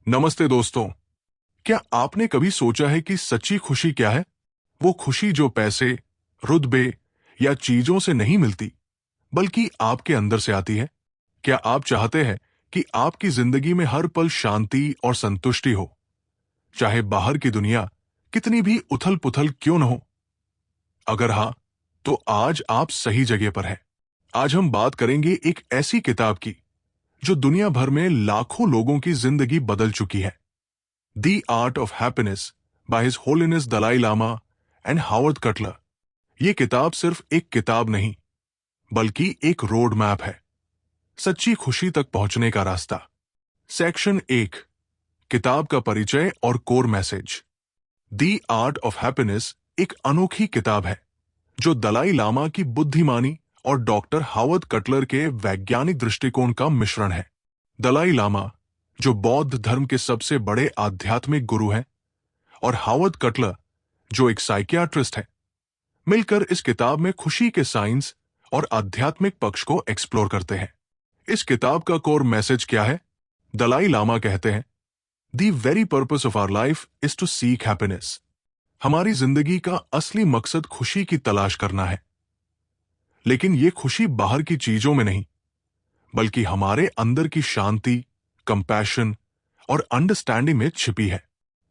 नमस्ते दोस्तों। क्या आपने कभी सोचा है कि सच्ची खुशी क्या है? वो खुशी जो पैसे, रुतबे या चीजों से नहीं मिलती, बल्कि आपके अंदर से आती है। क्या आप चाहते हैं कि आपकी जिंदगी में हर पल शांति और संतुष्टि हो, चाहे बाहर की दुनिया कितनी भी उथल-पुथल क्यों न हो? अगर हाँ, तो आज आप सही जगह पर हैं। आज हम बात करेंगे एक ऐसी किताब की जो दुनिया भर में लाखों लोगों की जिंदगी बदल चुकी है। The Art of Happiness by His Holiness Dalai Lama and Howard Cutler. ये किताब सिर्फ एक किताब नहीं, बल्कि एक रोड मैप है, सच्ची खुशी तक पहुंचने का रास्ता। सेक्शन 1, किताब का परिचय और core message. The Art of Happiness एक अनोखी किताब है जो दलाई लामा की बुद्धिमानी और डॉक्टर हावर्ड कटलर के वैज्ञानिक दृष्टिकोण का मिश्रण है। दलाई लामा, जो बौद्ध धर्म के सबसे बड़े आध्यात्मिक गुरु हैं, और हावर्ड कटलर, जो एक साइकियाट्रिस्ट है, मिलकर इस किताब में खुशी के साइंस और आध्यात्मिक पक्ष को एक्सप्लोर करते हैं। इस किताब का कोर मैसेज क्या है? दलाई लामा कहते हैं, the very purpose of our life is to seek happiness. हमारी जिंदगी का असली मकसद खुशी की तलाश करना है। लेकिन ये खुशी बाहर की चीजों में नहीं, बल्कि हमारे अंदर की शांति, कंपैशन और अंडरस्टैंडिंग में छिपी है।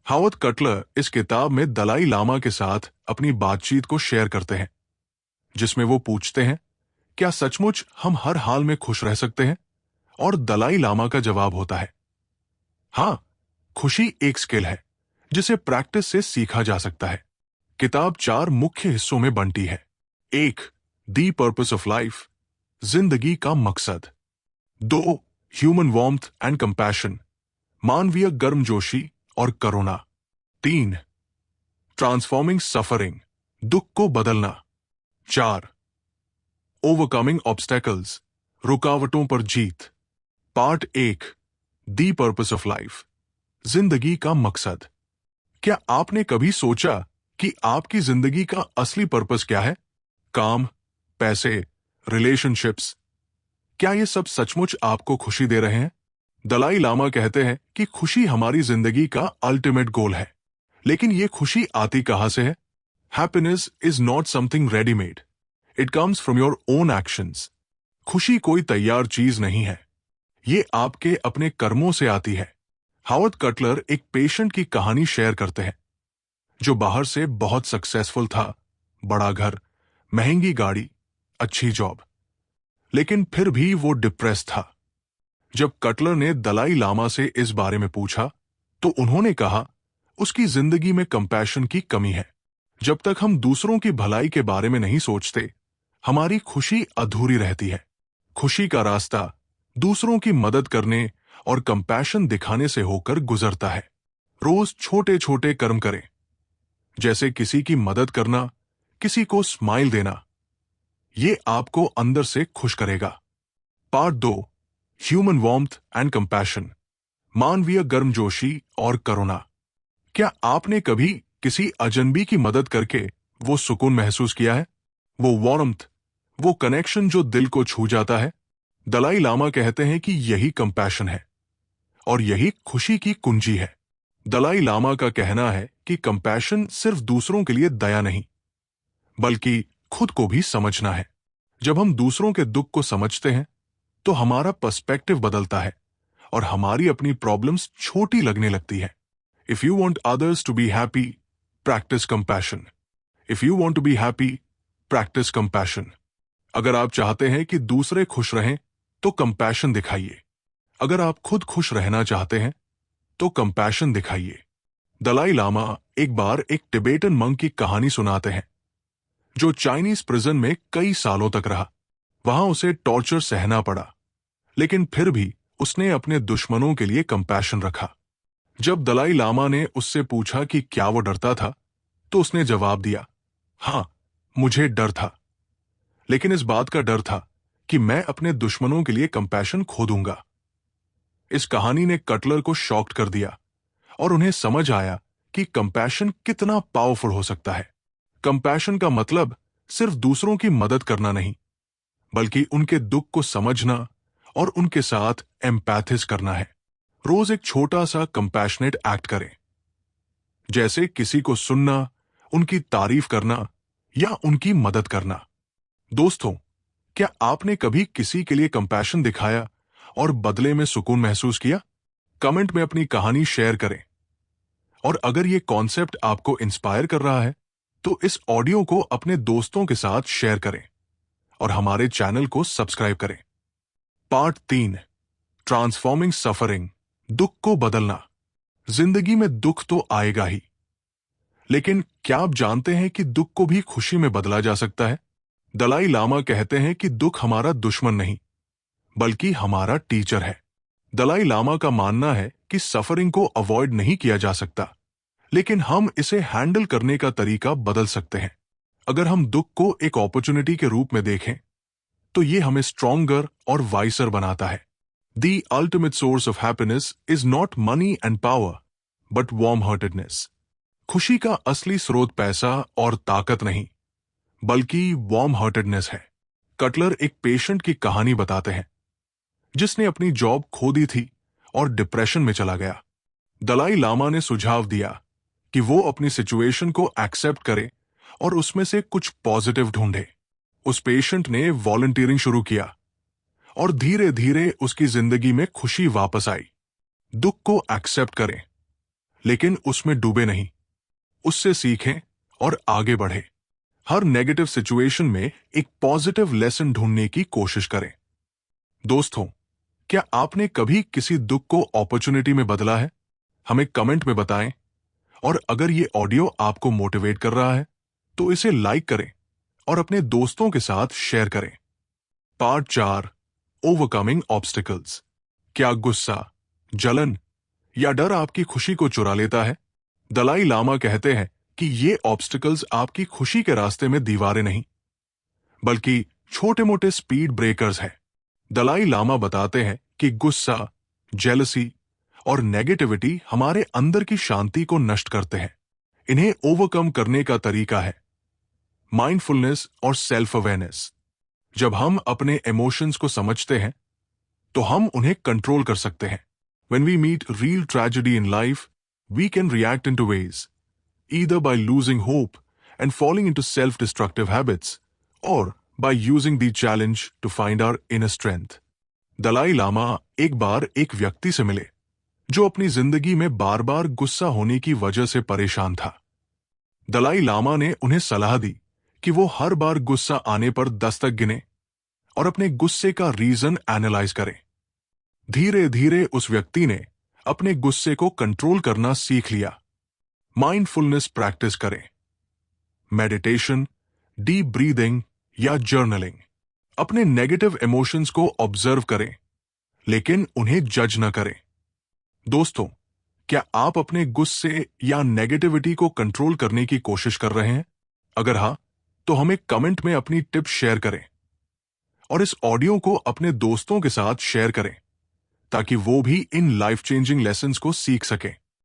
हावर्ड कटलर इस किताब में दलाई लामा के साथ अपनी बातचीत को शेयर करते हैं, जिसमें वो पूछते हैं, क्या सचमुच हम हर हाल में खुश रह सकते हैं? और दलाई लामा का जवाब होता है, हाँ, खुशी एक स्किल है जिसे प्रैक्टिस से सीखा जा सकता है। किताब 4 मुख्य हिस्सों में बंटी है। 1, द पर्पस ऑफ लाइफ, जिंदगी का मकसद। 2, ह्यूमन वार्मथ एंड कंपैशन, मानवीय गर्मजोशी और करुणा। 3, ट्रांसफॉर्मिंग सफरिंग, दुख को बदलना। 4, ओवरकमिंग ऑब्स्टेकल्स, रुकावटों पर जीत। Part 1, the purpose of life, जिंदगी का मकसद। क्या आपने कभी सोचा कि आपकी जिंदगी का असली पर्पस क्या है? काम, पैसे, रिलेशनशिप्स, क्या ये सब सचमुच आपको खुशी दे रहे हैं? दलाई लामा कहते हैं कि खुशी हमारी जिंदगी का अल्टीमेट गोल है। लेकिन ये खुशी आती कहां से है? Happiness is not something readymade, it comes from your own actions. खुशी कोई तैयार चीज नहीं है, ये आपके अपने कर्मों से आती है। हावर्ड कटलर एक पेशेंट की कहानी शेयर करते हैं, जो बाहर से बहुत सक्सेसफुल था, बड़ा घर, महंगी गाड़ी, अच्छी जॉब, लेकिन फिर भी वो डिप्रेस था। जब कटलर ने दलाई लामा से इस बारे में पूछा, तो उन्होंने कहा, उसकी जिंदगी में कंपैशन की कमी है। जब तक हम दूसरों की भलाई के बारे में नहीं सोचते, हमारी खुशी अधूरी रहती है। खुशी का रास्ता दूसरों की मदद करने और कंपैशन दिखाने से होकर गुजरता है। रोज छोटे छोटे कर्म करें, जैसे किसी की मदद करना, किसी को स्माइल देना। ये आपको अंदर से खुश करेगा। Part 2, human warmth and compassion, मानवीय गर्मजोशी और करुणा। क्या आपने कभी किसी अजनबी की मदद करके वो सुकून महसूस किया है? वो वार्मथ, वो कनेक्शन जो दिल को छू जाता है? दलाई लामा कहते हैं कि यही कंपैशन है और यही खुशी की कुंजी है। दलाई लामा का कहना है कि कंपैशन सिर्फ दूसरों के लिए दया नहीं, बल्कि खुद को भी समझना है। जब हम दूसरों के दुख को समझते हैं, तो हमारा पर्सपेक्टिव बदलता है और हमारी अपनी प्रॉब्लम्स छोटी लगने लगती है। If you want others to be happy, practice compassion. If you want to be happy, practice compassion. अगर आप चाहते हैं कि दूसरे खुश रहें, तो कंपैशन दिखाइए। अगर आप खुद खुश रहना चाहते हैं, तो कंपैशन दिखाइए। दलाई लामा एक बार एक टिबेटन मंक की कहानी सुनाते हैं, जो चाइनीज प्रिजन में कई सालों तक रहा। वहां उसे टॉर्चर सहना पड़ा, लेकिन फिर भी उसने अपने दुश्मनों के लिए कंपैशन रखा। जब दलाई लामा ने उससे पूछा कि क्या वो डरता था, तो उसने जवाब दिया, हां, मुझे डर था, लेकिन इस बात का डर था कि मैं अपने दुश्मनों के लिए कंपैशन खो दूंगा। इस कहानी ने कटलर को शॉक्ड कर दिया और उन्हें समझ आया कि कंपैशन कितना पावरफुल हो सकता है। कंपैशन का मतलब सिर्फ दूसरों की मदद करना नहीं, बल्कि उनके दुख को समझना और उनके साथ एम्पैथिस करना है। रोज एक छोटा सा कंपैशनेट एक्ट करें, जैसे किसी को सुनना, उनकी तारीफ करना या उनकी मदद करना। दोस्तों, क्या आपने कभी किसी के लिए कंपैशन दिखाया और बदले में सुकून महसूस किया? कमेंट में अपनी कहानी शेयर करें। और अगर ये कॉन्सेप्ट आपको इंस्पायर कर रहा है तो इस ऑडियो को अपने दोस्तों के साथ शेयर करें और हमारे चैनल को सब्सक्राइब करें। पार्ट 3, ट्रांसफॉर्मिंग सफरिंग, दुख को बदलना। जिंदगी में दुख तो आएगा ही, लेकिन क्या आप जानते हैं कि दुख को भी खुशी में बदला जा सकता है? दलाई लामा कहते हैं कि दुख हमारा दुश्मन नहीं, बल्कि हमारा टीचर है। दलाई लामा का मानना है कि सफरिंग को अवॉइड नहीं किया जा सकता, लेकिन हम इसे हैंडल करने का तरीका बदल सकते हैं। अगर हम दुख को एक अपॉर्चुनिटी के रूप में देखें, तो ये हमें स्ट्रॉन्गर और वाइसर बनाता है। The ultimate source of happiness is not money and power, but warm-heartedness. खुशी का असली स्रोत पैसा और ताकत नहीं, बल्कि warm-heartedness है। कटलर एक पेशेंट की कहानी बताते हैं, जिसने अपनी जॉब खो दी थी और डिप्रेशन में चला गया। दलाई लामा ने सुझाव दिया कि वो अपनी सिचुएशन को एक्सेप्ट करे और उसमें से कुछ पॉजिटिव ढूंढे। उस पेशेंट ने वॉलंटियरिंग शुरू किया और धीरे धीरे उसकी जिंदगी में खुशी वापस आई। दुख को एक्सेप्ट करें, लेकिन उसमें डूबे नहीं, उससे सीखें और आगे बढ़े। हर नेगेटिव सिचुएशन में एक पॉजिटिव लेसन ढूंढने की कोशिश करें। दोस्तों, क्या आपने कभी किसी दुख को अपॉर्चुनिटी में बदला है? हमें कमेंट में बताएं। और अगर ये ऑडियो आपको मोटिवेट कर रहा है तो इसे लाइक करें और अपने दोस्तों के साथ शेयर करें। Part 4, overcoming obstacles. क्या गुस्सा, जलन या डर आपकी खुशी को चुरा लेता है? दलाई लामा कहते हैं कि ये ऑब्स्टिकल्स आपकी खुशी के रास्ते में दीवारें नहीं, बल्कि छोटे मोटे स्पीड ब्रेकर्स हैं। दलाई लामा बताते हैं कि गुस्सा, जेलसी और नेगेटिविटी हमारे अंदर की शांति को नष्ट करते हैं। इन्हें ओवरकम करने का तरीका है माइंडफुलनेस और सेल्फ अवेयरनेस। जब हम अपने इमोशंस को समझते हैं, तो हम उन्हें कंट्रोल कर सकते हैं। When we meet real tragedy in life, we can react in two ways, either by losing hope and falling into self-destructive habits, or by using the challenge to find our inner strength. Dalai Lama एक बार एक व्यक्ति से मिले जो अपनी जिंदगी में बार बार गुस्सा होने की वजह से परेशान था। दलाई लामा ने उन्हें सलाह दी कि वो हर बार गुस्सा आने पर 10 तक गिने और अपने गुस्से का रीजन एनालाइज करें। धीरे धीरे उस व्यक्ति ने अपने गुस्से को कंट्रोल करना सीख लिया। माइंडफुलनेस प्रैक्टिस करें, मेडिटेशन, डीप ब्रीदिंग या जर्नलिंग। अपने नेगेटिव इमोशंस को ऑब्जर्व करें, लेकिन उन्हें जज न करें। दोस्तों, क्या आप अपने गुस्से या नेगेटिविटी को कंट्रोल करने की कोशिश कर रहे हैं? अगर हाँ, तो हमें कमेंट में अपनी टिप्स शेयर करें और इस ऑडियो को अपने दोस्तों के साथ शेयर करें, ताकि वो भी इन लाइफ चेंजिंग लेसन्स को सीख सकें।